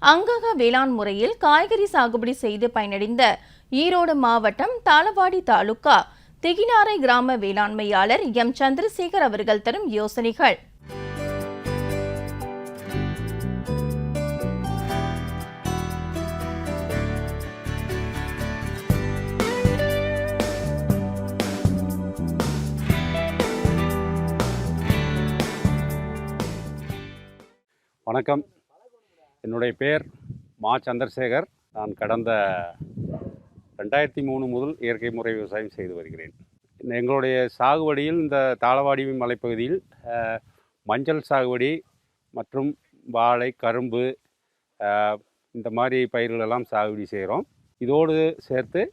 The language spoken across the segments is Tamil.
அங்கக வேளாண் முறையில் காய்கறி சாகுபடி செய்து பயனடைந்த ஈரோடு மாவட்டம் தாளவாடி தாலுகா திகினாரை கிராம வேளாண்மையாளர் எம் சந்திரசேகர் அவர்கள் தரும் யோசனைகள். வணக்கம். என்னுடைய பெயர் மா சந்திரசேகர். நான் கடந்த 2003 முதல் இயற்கை முறை விவசாயம் செய்து வருகிறேன். எங்களுடைய சாகுபடியில் இந்த தாளவாடி மலைப்பகுதியில் மஞ்சள் சாகுபடி மற்றும் வாழை, கரும்பு இந்த மாதிரி பயிர்களெல்லாம் சாகுபடி செய்கிறோம். இதோடு சேர்த்து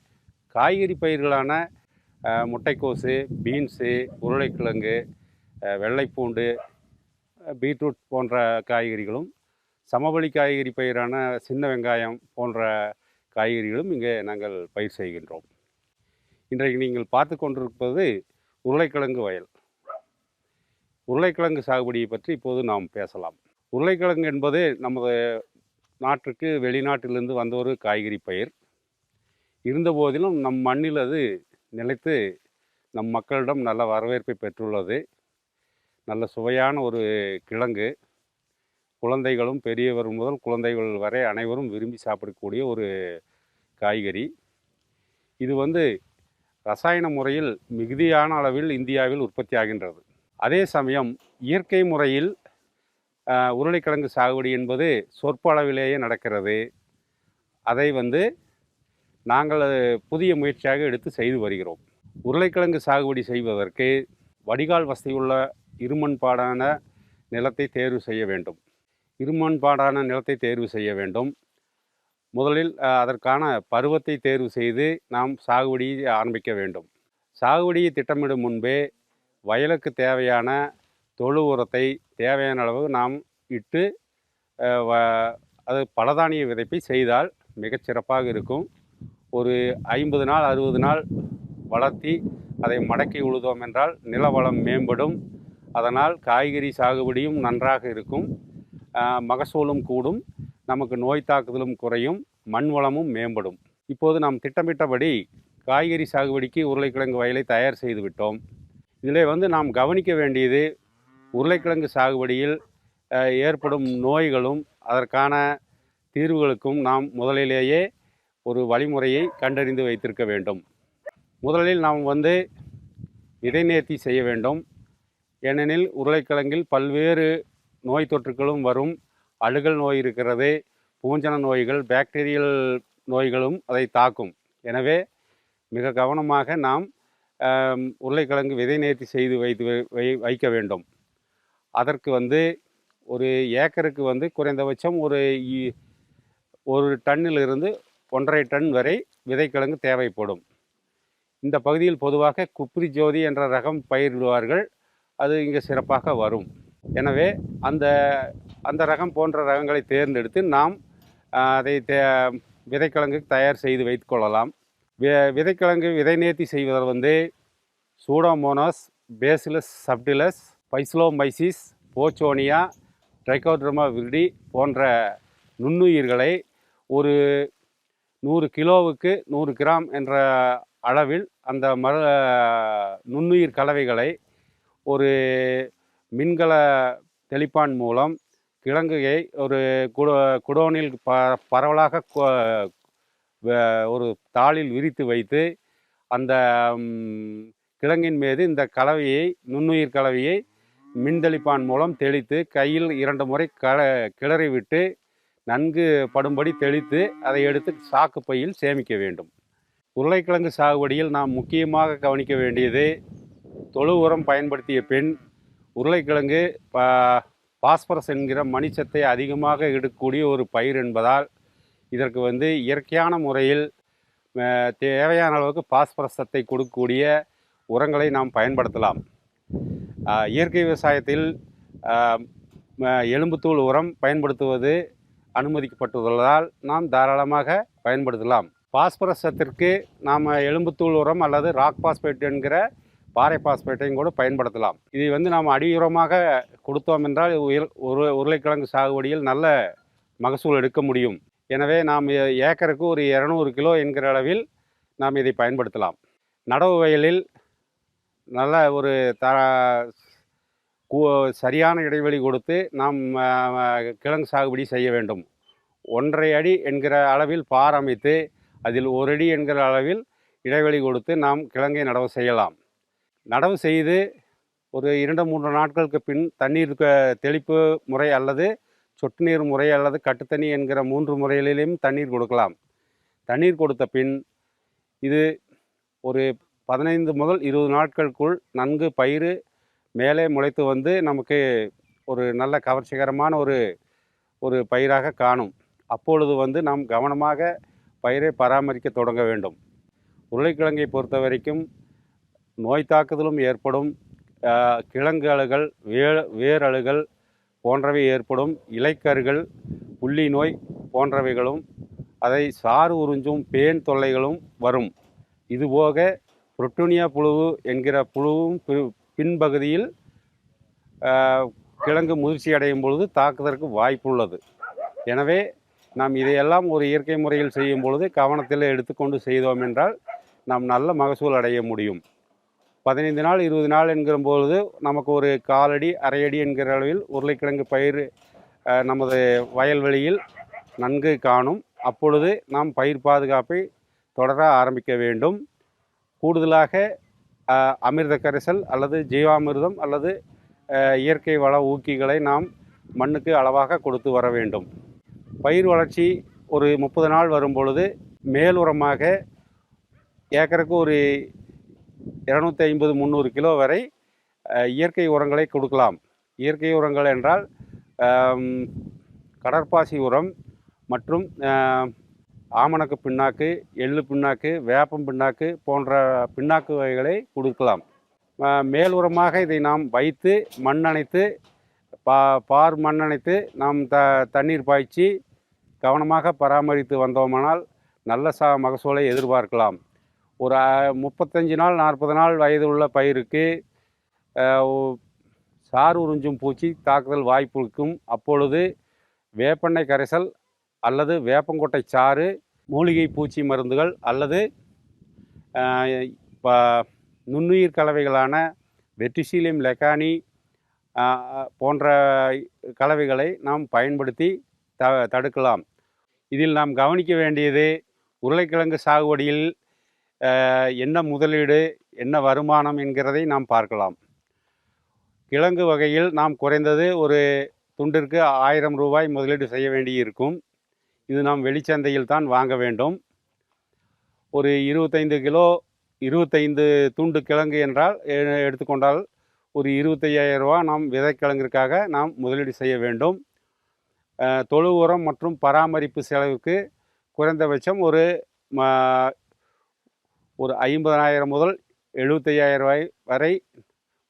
காய்கறி பயிர்களான முட்டைக்கோசு, பீன்ஸு, உருளைக்கிழங்கு, வெள்ளைப்பூண்டு, பீட்ரூட் போன்ற காய்கறிகளும், சமவெளி காய்கறி பயிரான சின்ன வெங்காயம் போன்ற காய்கறிகளும் இங்கே நாங்கள் பயிர் செய்கின்றோம். இன்றைக்கு நீங்கள் பார்த்து கொண்டிருப்பது உருளைக்கிழங்கு வயல். உருளைக்கிழங்கு சாகுபடியை பற்றி இப்போது நாம் பேசலாம். உருளைக்கிழங்கு என்பது நமது நாட்டுக்கு வெளிநாட்டிலிருந்து வந்த ஒரு காய்கறி பயிர். இருந்தபோதிலும் நம் மண்ணில் அது நிலைத்து நம் மக்களிடம் நல்ல வரவேற்பை பெற்றுள்ளது. நல்ல சுவையான ஒரு கிழங்கு. குழந்தைகளும் பெரியவர் முதல் குழந்தைகள் வரை அனைவரும் விரும்பி சாப்பிடக்கூடிய ஒரு காய்கறி. இது ரசாயன முறையில் மிகுதியான அளவில் இந்தியாவில் உற்பத்தி ஆகின்றது. அதே சமயம் இயற்கை முறையில் உருளைக்கிழங்கு சாகுபடி என்பது சொற்ப அளவிலேயே நடக்கிறது. அதை நாங்கள் புதிய முயற்சியாக எடுத்து செய்து வருகிறோம். உருளைக்கிழங்கு சாகுபடி செய்வதற்கு வடிகால் வசதியுள்ள இருமண்பாடான நிலத்தை தேர்வு செய்ய வேண்டும். இருமண்பாடான நிலத்தை தேர்வு செய்ய வேண்டும். முதலில் அதற்கான பருவத்தை தேர்வு செய்து நாம் சாகுபடியை ஆரம்பிக்க வேண்டும். சாகுபடியை திட்டமிடும் முன்பே வயலுக்கு தேவையான தொழு உரத்தை தேவையான அளவு நாம் இட்டு அது பலதானிய விதைப்பை செய்தால் மிகச்சிறப்பாக இருக்கும். ஒரு 50 நாள் 60 நாள் வளர்த்தி அதை மடக்கி உழுதோம் என்றால் நில வளம் மேம்படும். அதனால் காய்கறி சாகுபடியும் நன்றாக இருக்கும், மகசூலும் கூடும், நமக்கு நோய் தாக்குதலும் குறையும், மண் வளமும் மேம்படும். இப்போது நாம் திட்டமிட்டபடி காய்கறி சாகுபடிக்கு உருளைக்கிழங்கு வயலை தயார் செய்து விட்டோம். இதில் நாம் கவனிக்க வேண்டியது உருளைக்கிழங்கு சாகுபடியில் ஏற்படும் நோய்களும் அதற்கான தீர்வுகளுக்கும் நாம் முதலிலேயே ஒரு வழிமுறையை கண்டறிந்து வைத்திருக்க வேண்டும். முதலில் நாம் விதை நேர்த்தி செய்ய வேண்டும். ஏனெனில் உருளைக்கிழங்கில் பல்வேறு நோய் தொற்றுகளும் வரும். அழுகல் நோய் இருக்கிறது, பூஞ்சன நோய்கள், பாக்டீரியல் நோய்களும் அதை தாக்கும். எனவே மிக கவனமாக நாம் உருளைக்கிழங்கு விதை நேர்த்தி செய்து வைக்க வேண்டும். அதற்கு ஒரு ஏக்கருக்கு குறைந்தபட்சம் ஒரு டன்னிலிருந்து 1.5 டன் வரை விதைக்கிழங்கு தேவைப்படும். இந்த பகுதியில் பொதுவாக குப்ரி ஜோதி என்ற ரகம் பயிரிடுவார்கள். அது இங்கே சிறப்பாக வரும். எனவே அந்த ரகம் போன்ற ரகங்களை தேர்ந்தெடுத்து நாம் அதை விதைக்கிழங்கு தயார் செய்து வைத்துக்கொள்ளலாம். விதைக்கிழங்கு விதை நேர்த்தி செய்வதில் Pseudomonas, Bacillus subtilis, Paecilomyces, Pochonia, Trichoderma viride போன்ற நுண்ணுயிர்களை ஒரு 100 கிலோவுக்கு 100 கிராம் என்ற அளவில் அந்த நுண்ணுயிர் கலவைகளை ஒரு மின்கல தெளிப்பான் மூலம் கிழங்கையை ஒரு குடோனில் பரவலாக ஒரு தாளில் விரித்து வைத்து அந்த கிழங்கின் மீது இந்த நுண்ணுயிர் கலவையை மின்தெளிப்பான் மூலம் தெளித்து கையில் 2 முறை கிளறி விட்டு நன்கு படும்படி தெளித்து அதை எடுத்து சாக்கு பையில் சேமிக்க வேண்டும். உருளைக்கிழங்கு சாகுபடியில் நாம் முக்கியமாக கவனிக்க வேண்டியது தொழு உரம் பயன்படுத்திய பின் உருளைக்கிழங்கு பாஸ்பரஸ் என்கிற மணிச்சத்தை அதிகமாக எடுக்கக்கூடிய ஒரு பயிர் என்பதால் இதற்கு இயற்கையான முறையில் தேவையான அளவுக்கு பாஸ்பரஸ் சத்தை கொடுக்கக்கூடிய உரங்களை நாம் பயன்படுத்தலாம். இயற்கை விவசாயத்தில் எலும்புத்தூள் உரம் பயன்படுத்துவது அனுமதிக்கப்பட்டுள்ளதால் நாம் தாராளமாக பயன்படுத்தலாம். பாஸ்பரஸ் சத்திற்கு நாம் எலும்புத்தூள் உரம் அல்லது ராக் பாஸ்பேட் என்கிற பாறை பாஸ்பேட்டையும் கூட பயன்படுத்தலாம். இதை நாம் அடியுரமாக கொடுத்தோம் என்றால் உருளைக்கிழங்கு சாகுபடியில் நல்ல மகசூல் எடுக்க முடியும். எனவே நாம் ஏக்கருக்கு ஒரு 200 கிலோ என்கிற அளவில் நாம் இதை பயன்படுத்தலாம். நடவு வயலில் நல்ல ஒரு சரியான இடைவெளி கொடுத்து நாம் கிழங்கு சாகுபடி செய்ய வேண்டும். 1.5 அடி என்கிற அளவில் பார் அமைத்து அதில் 1 அடி என்கிற அளவில் இடைவெளி கொடுத்து நாம் கிழங்கை நடவு செய்யலாம். நடவு செய்து ஒரு 2-3 நாட்களுக்கு பின் தண்ணீர் தெளிப்பு முறை அல்லது சொட்டு நீர் முறை அல்லது கட்டுத்தண்ணி என்கிற 3 முறைகளிலும் தண்ணீர் கொடுக்கலாம். தண்ணீர் கொடுத்த பின் இது ஒரு 15 முதல் 20 நாட்களுக்குள் நன்கு பயிர் மேலே முளைத்து வந்து நமக்கு ஒரு நல்ல கவர்ச்சிகரமான ஒரு பயிராக காணும். அப்பொழுது வந்து நாம் கவனமாக பயிரை பராமரிக்க தொடங்க வேண்டும். உருளைக்கிழங்கை பொறுத்த வரைக்கும் நோய் தாக்குதலும் ஏற்படும். கிழங்கு அழுகல், வேரழுகல் போன்றவை ஏற்படும். இலைக்கருகள், புள்ளி நோய் போன்றவைகளும் அதை சாறு உறிஞ்சும் பேன் தொல்லைகளும் வரும். இதுபோக புரோட்டோனியா புழு என்கிற புழுவும் பின்பகுதியில் கிழங்கு முதிர்ச்சி அடையும் பொழுது தாக்குவதற்கு வாய்ப்புள்ளது. எனவே நாம் இதையெல்லாம் ஒரு இயற்கை முறையில் செய்யும் பொழுது கவனத்தில் எடுத்துக்கொண்டு செய்தோம் என்றால் நாம் நல்ல மகசூல் அடைய முடியும். 15 நாள் 20 நாள் என்கிற பொழுது நமக்கு ஒரு 1/4 அடி 1/2 அடி என்கிற அளவில் உருளைக்கிழங்கு பயிர் நமது வயல்வெளியில் நன்கு காணும். அப்பொழுது நாம் பயிர் பாதுகாப்பை தொடர ஆரம்பிக்க வேண்டும். கூடுதலாக அமிர்த கரைசல் அல்லது ஜீவாமிர்தம் அல்லது இயற்கை வள ஊக்கிகளை நாம் மண்ணுக்கு அளவாக கொடுத்து வர வேண்டும். பயிர் வளர்ச்சி ஒரு 30 நாள் வரும் பொழுது மேலுரமாக ஏக்கருக்கு ஒரு 250-300 கிலோ வரை இயற்கை உரங்களை கொடுக்கலாம். இயற்கை உரங்கள் என்றால் கடற்பாசி உரம் மற்றும் ஆமணக்கு பிண்ணாக்கு, எள்ளு பிண்ணாக்கு, வேப்பம் பிண்ணாக்கு போன்ற பிண்ணாக்கு வகைகளை கொடுக்கலாம். மேல் உரமாக இதை நாம் வைத்து மண்ணணைத்து பார் மண்ணணைத்து நாம் தண்ணீர் பாய்ச்சி கவனமாக பராமரித்து வந்தோமானால் நல்ல மகசூலை எதிர்பார்க்கலாம். ஒரு 35 நாள் 40 நாள் வயது உள்ள பயிருக்கு சாறு உறிஞ்சும் பூச்சி தாக்குதல் வாய்ப்பு இருக்கும். அப்பொழுது வேப்பெண்ணெய் கரைசல் அல்லது வேப்பங்கொட்டை சாறு, மூலிகை பூச்சி மருந்துகள் அல்லது நுண்ணுயிர் கலவைகளான வெர்டிசிலியம் லெக்கானி போன்ற கலவைகளை நாம் பயன்படுத்தி தடுக்கலாம். இதில் நாம் கவனிக்க வேண்டியது உருளைக்கிழங்கு சாகுபடியில் என்ன முதலீடு, என்ன வருமானம் என்கிறதை நாம் பார்க்கலாம். கிழங்கு வகையில் நாம் குறைந்தது ஒரு துண்டிற்கு 1000 ரூபாய் முதலீடு செய்ய வேண்டியிருக்கும். இது நாம் வெளிச்சந்தையில் தான் வாங்க வேண்டும். ஒரு 25 துண்டு கிழங்கு என்றால் எடுத்துக்கொண்டால் ஒரு 25,000 ரூபா நாம் விதைக்கிழங்கிற்காக நாம் முதலீடு செய்ய வேண்டும். தொழு உரம் மற்றும் பராமரிப்பு செலவுக்கு குறைந்தபட்சம் ஒரு 50,000 முதல் 75,000 ரூபாய் வரை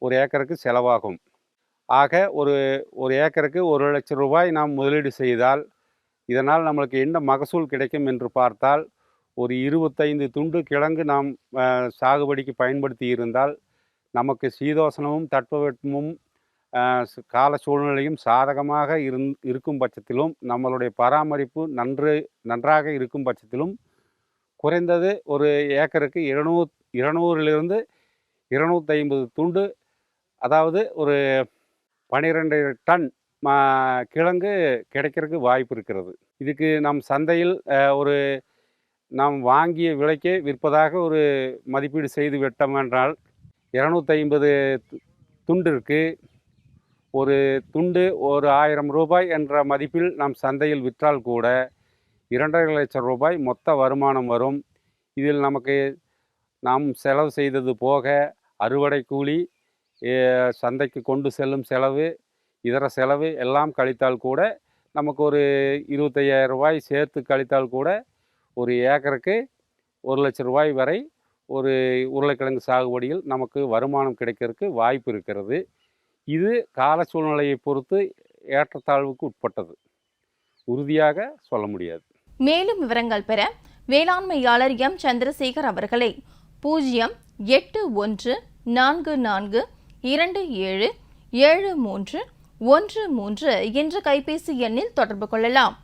ஒரு ஏக்கருக்கு செலவாகும். ஆக ஒரு ஏக்கருக்கு 1 லட்சம் ரூபாய் நாம் முதலீடு செய்தால் இதனால் நம்மளுக்கு என்ன மகசூல் கிடைக்கும் என்று பார்த்தால் ஒரு 25 துண்டு கிழங்கு நாம் சாகுபடிக்கு பயன்படுத்தி இருந்தால் நமக்கு சீதோசனமும் தட்பவெப்பமும் கால சூழ்நிலையும் சாதகமாக இருக்கும் பட்சத்திலும் நம்மளுடைய பராமரிப்பு நன்றாக இருக்கும் பட்சத்திலும் குறைந்தது ஒரு ஏக்கருக்கு 200லிருந்து 250 துண்டு, அதாவது ஒரு 12 டன் கிழங்கு கிடைக்கிறதுக்கு வாய்ப்பு இருக்கிறது. இதுக்கு நம் சந்தையில் நாம் வாங்கிய விலைக்கே விற்பதாக ஒரு மதிப்பீடு செய்து விட்டோம் என்றால் 250 துண்டிற்கு ஒரு துண்டு ஒரு 1000 ரூபாய் என்ற மதிப்பில் நாம் சந்தையில் விற்றால் கூட 2.5 லட்சம் ரூபாய் மொத்த வருமானம் வரும். இதில் நமக்கு நாம் செலவு செய்தது போக அறுவடை கூலி, சந்தைக்கு கொண்டு செல்லும் செலவு, இதர செலவு எல்லாம் கழித்தால் கூட நமக்கு ஒரு 25,000 ரூபாய் சேர்த்து கழித்தால் கூட ஒரு ஏக்கருக்கு 1 லட்சம் ரூபாய் வரை ஒரு உருளைக்கிழங்கு சாகுபடியில் நமக்கு வருமானம் கிடைக்கிறதுக்கு வாய்ப்பு இருக்கிறது. இது கால சூழ்நிலையை பொறுத்து ஏற்றத்தாழ்வுக்கு உட்பட்டது, உறுதியாக சொல்ல முடியாது. மேலும் விவரங்கள் பெற வேளாண்மையாளர் எம் சந்திரசேகர் அவர்களை 08144277313 என்ற கைபேசி எண்ணில் தொடர்பு கொள்ளலாம்.